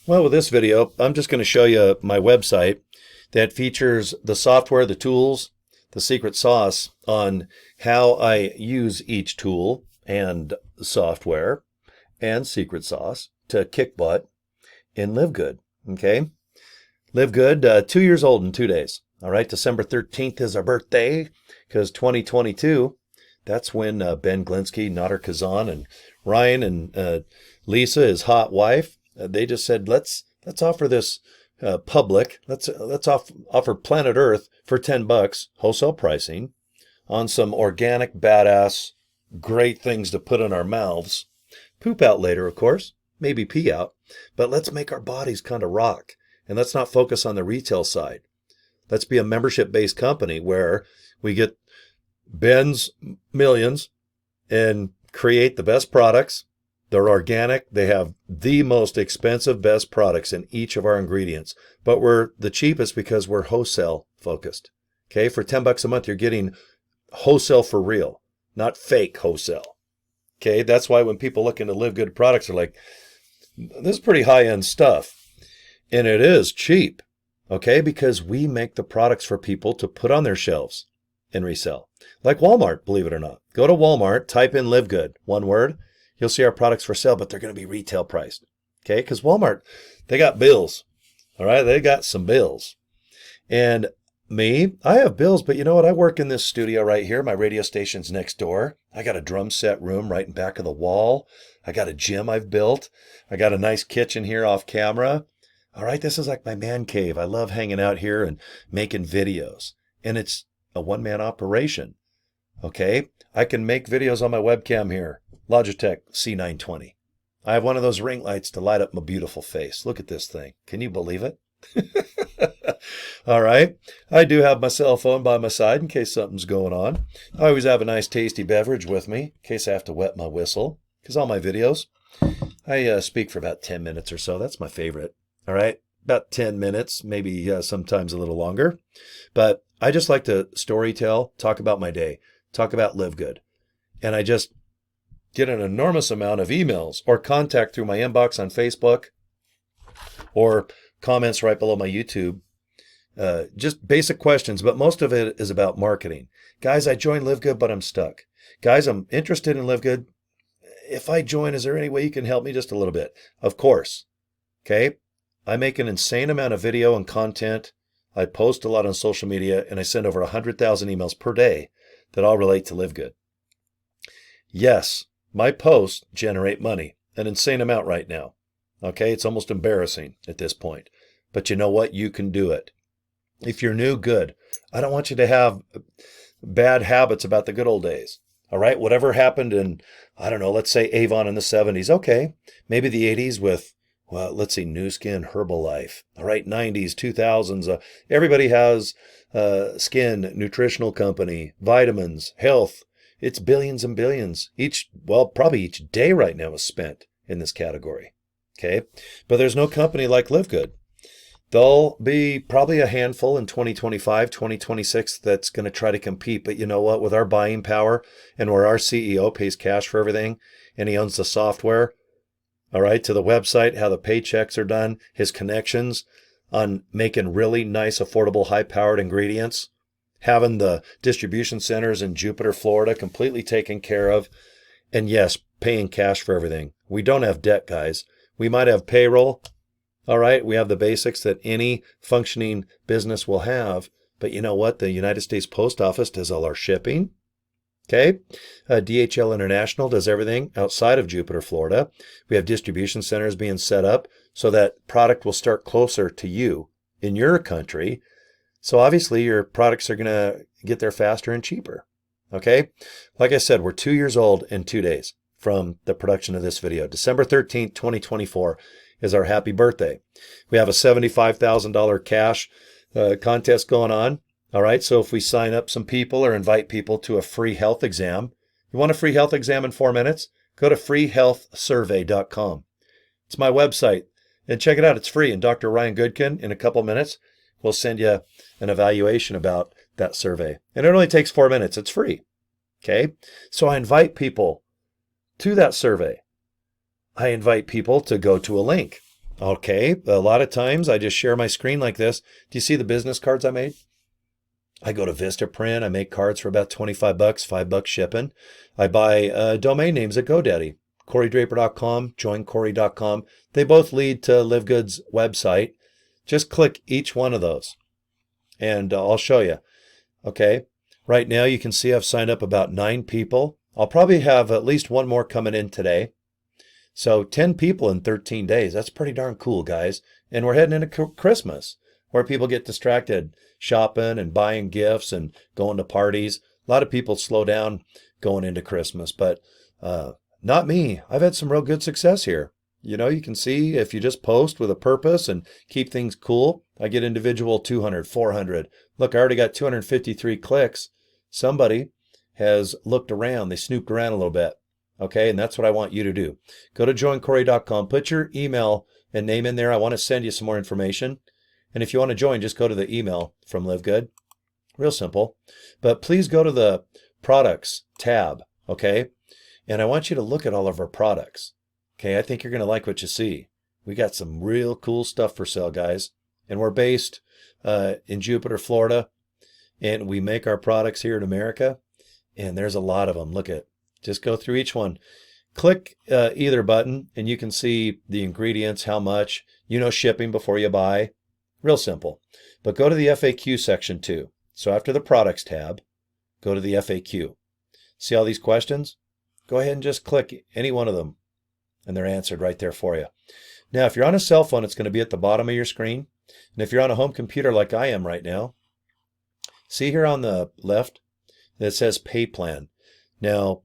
Well, with this video, I'm just going to show you my website that features the software, the tools, the secret sauce on how I use each tool and software and secret sauce to kick butt in LiveGood. Okay? LiveGood, 2 years old in 2 days. All right, December 13th is our birthday because 2022, that's when Ben Glinsky, Nader Kazan, and Ryan and Lisa, his hot wife, they just said, let's offer this public, let's offer planet Earth for $10, wholesale pricing, on some organic, badass, great things to put in our mouths. Poop out later, of course, maybe pee out, but let's make our bodies kind of rock. And let's not focus on the retail side. Let's be a membership-based company where we get Ben's millions and create the best products. They're organic. They have the most expensive, best products in each of our ingredients. But we're the cheapest because we're wholesale focused. Okay, for $10 a month, you're getting wholesale for real, not fake wholesale. Okay, that's why when people look into LiveGood products, they're like, this is pretty high-end stuff. And it is cheap, okay, because we make the products for people to put on their shelves and resell. Like Walmart, believe it or not. Go to Walmart, type in LiveGood, one word. You'll see our products for sale, but they're going to be retail priced, okay? Because Walmart, they got bills, all right? They got some bills. And me, I have bills, but you know what? I work in this studio right here. My radio station's next door. I got a drum set room right in back of the wall. I got a gym I've built. I got a nice kitchen here off camera. All right, this is like my man cave. I love hanging out here and making videos. And it's a one-man operation, okay? I can make videos on my webcam here. Logitech C920. I have one of those ring lights to light up my beautiful face. Look at this thing. Can you believe it? All right. I do have my cell phone by my side in case something's going on. I always have a nice tasty beverage with me in case I have to wet my whistle. Because all my videos, I speak for about 10 minutes or so. That's my favorite. All right, about 10 minutes, maybe sometimes a little longer. But I just like to storytell, talk about my day, talk about LiveGood. And I just get an enormous amount of emails or contact through my inbox on Facebook or comments right below my YouTube. Just basic questions, but most of it is about marketing. Guys, I joined LiveGood, but I'm stuck. Guys, I'm interested in LiveGood. If I join, is there any way you can help me just a little bit? Of course. Okay. I make an insane amount of video and content. I post a lot on social media, and I send over 100,000 emails per day that all relate to LiveGood. Yes, my posts generate money, an insane amount right now. Okay, it's almost embarrassing at this point. But you know what? You can do it. If you're new, good. I don't want you to have bad habits about the good old days. All right, whatever happened in, I don't know, let's say Avon in the 70s. Okay, maybe the 80s with, well, let's see, New Skin, Herbalife. All right, 90s, 2000s. Everybody has skin, nutritional company, vitamins, health. It's billions and billions. Probably each day right now is spent in this category. Okay, but there's no company like LiveGood. There'll be probably a handful in 2025, 2026 that's going to try to compete. But you know what? With our buying power and where our CEO pays cash for everything and he owns the software, all right, to the website, how the paychecks are done, his connections on making really nice, affordable, high-powered ingredients, having the distribution centers in Jupiter, Florida completely taken care of, and yes, paying cash for everything. We don't have debt, guys. We might have payroll. All right, we have the basics that any functioning business will have, but you know what? The United States Post Office does all our shipping. Okay, DHL International does everything outside of Jupiter, Florida. We have distribution centers being set up so that product will start closer to you in your country. So obviously your products are going to get there faster and cheaper. Okay, like I said, we're 2 years old in 2 days from the production of this video. December 13th, 2024 is our happy birthday. We have a $75,000 cash contest going on. All right, so if we sign up some people or invite people to a free health exam, you want a free health exam in 4 minutes? Go to freehealthsurvey.com. It's my website, and check it out. It's free, and Dr. Ryan Goodkin, in a couple minutes, will send you an evaluation about that survey. And it only takes 4 minutes. It's free, okay? So I invite people to that survey. I invite people to go to a link. Okay, a lot of times I just share my screen like this. Do you see the business cards I made? I go to Vistaprint. I make cards for about 25 bucks, $5 shipping. I buy domain names at GoDaddy, CoryDraper.com, joincory.com. They both lead to LiveGood's website. Just click each one of those and I'll show you. Okay, right now you can see I've signed up about 9 people. I'll probably have at least one more coming in today. So 10 people in 13 days. That's pretty darn cool, guys. And we're heading into Christmas, where people get distracted shopping and buying gifts and going to parties. A lot of people slow down going into Christmas, but not me. I've had some real good success here. You know, you can see if you just post with a purpose and keep things cool, I get individual 200, 400. Look, I already got 253 clicks. Somebody has looked around. They snooped around a little bit. Okay, and that's what I want you to do. Go to joincory.com, put your email and name in there. I want to send you some more information. And if you want to join, just go to the email from LiveGood. Real simple. But please go to the products tab, okay? And I want you to look at all of our products. Okay, I think you're going to like what you see. We got some real cool stuff for sale, guys. And we're based in Jupiter, Florida. And we make our products here in America. And there's a lot of them. Look at, just go through each one. Click either button and you can see the ingredients, how much, you know, shipping before you buy. Real simple. But go to the FAQ section too. So after the products tab, go to the FAQ. See all these questions? Go ahead and just click any one of them and they're answered right there for you. Now, if you're on a cell phone, it's going to be at the bottom of your screen. And if you're on a home computer like I am right now, see here on the left, it says pay plan. Now,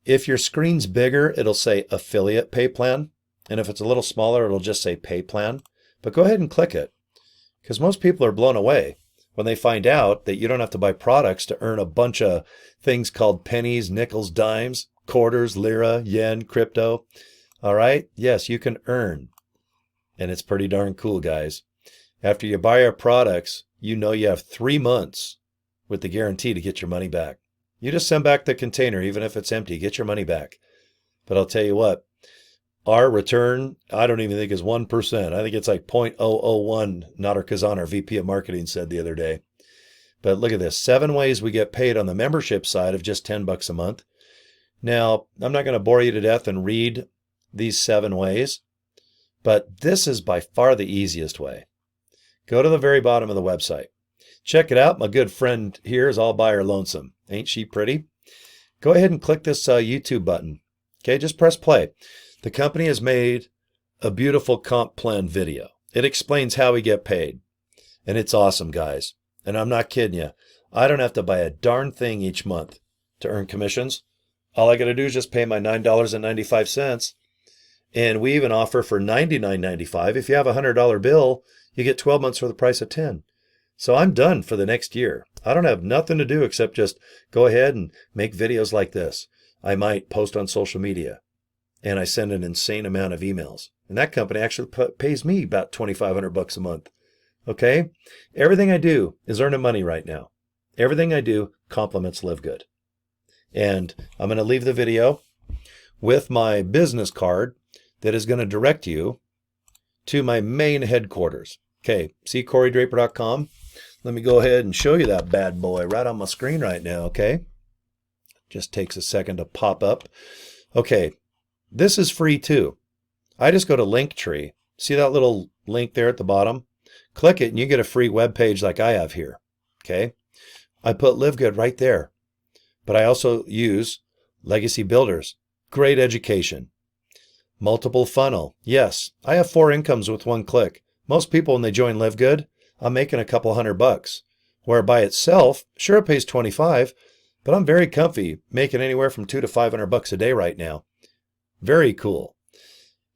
if your screen's bigger, it'll say affiliate pay plan. And if it's a little smaller, it'll just say pay plan. But go ahead and click it because most people are blown away when they find out that you don't have to buy products to earn a bunch of things called pennies, nickels, dimes, quarters, lira, yen, crypto. All right. Yes, you can earn. And it's pretty darn cool, guys. After you buy our products, you know you have 3 months with the guarantee to get your money back. You just send back the container, even if it's empty, get your money back. But I'll tell you what, our return, I don't even think is 1%. I think it's like 0.001, Nader Kazan, our VP of Marketing, said the other day. But look at this, 7 ways we get paid on the membership side of just $10 a month. Now, I'm not going to bore you to death and read these 7 ways, but this is by far the easiest way. Go to the very bottom of the website. Check it out. My good friend here is all by her lonesome. Ain't she pretty? Go ahead and click this YouTube button. Okay, just press play. The company has made a beautiful comp plan video. It explains how we get paid. And it's awesome, guys. And I'm not kidding you. I don't have to buy a darn thing each month to earn commissions. All I got to do is just pay my $9.95. And we even offer for $99.95. If you have a $100 bill, you get 12 months for the price of 10. So I'm done for the next year. I don't have nothing to do except just go ahead and make videos like this. I might post on social media and I send an insane amount of emails. And that company actually pays me about $2,500 a month. Okay? Everything I do is earning money right now. Everything I do complements LiveGood. And I'm going to leave the video with my business card that is going to direct you to my main headquarters. Okay, see CoryDraper.com. Let me go ahead and show you that bad boy right on my screen right now, okay? Just takes a second to pop up. Okay, this is free too. I just go to Linktree. See that little link there at the bottom? Click it and you get a free web page like I have here, okay? I put LiveGood right there. But I also use Legacy Builders. Great education. Multiple funnel. Yes, I have 4 incomes with 1 click. Most people, when they join LiveGood, I'm making a couple $100. Where by itself, sure it pays 25, but I'm very comfy, making anywhere from $200 to $500 a day right now. Very cool.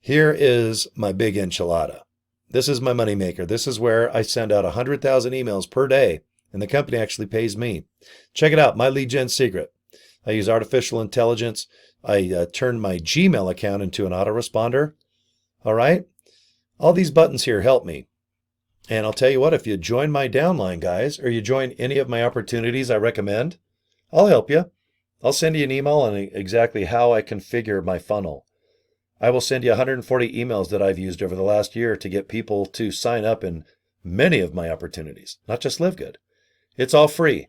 Here is my big enchilada. This is my moneymaker. This is where I send out 100,000 emails per day, and the company actually pays me. Check it out, my lead gen secret. I use artificial intelligence. I turn my Gmail account into an autoresponder. All right? All these buttons here help me. And I'll tell you what, if you join my downline, guys, or you join any of my opportunities I recommend, I'll help you. I'll send you an email on exactly how I configure my funnel. I will send you 140 emails that I've used over the last year to get people to sign up in many of my opportunities, not just LiveGood. It's all free.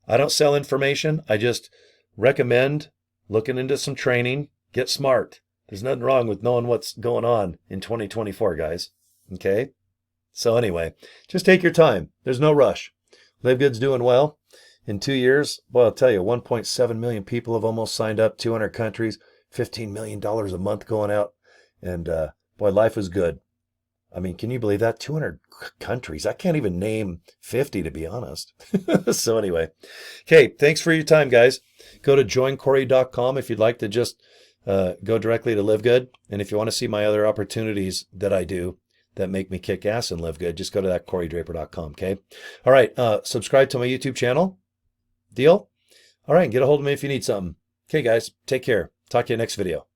I don't sell information. I just recommend looking into some training. Get smart. There's nothing wrong with knowing what's going on in 2024, guys. Okay? So anyway, just take your time. There's no rush. LiveGood's doing well. In 2 years, well, I'll tell you, 1.7 million people have almost signed up, 200 countries, $15 million a month going out. And boy, life is good. I mean, can you believe that? 200 countries. I can't even name 50, to be honest. So anyway, okay, thanks for your time, guys. Go to joincory.com if you'd like to just go directly to LiveGood. And if you want to see my other opportunities that I do that make me kick ass and live good, just go to that CoryDraper.com, okay? All right, subscribe to my YouTube channel. Deal? All right, get a hold of me if you need something. Okay, guys, take care. Talk to you next video.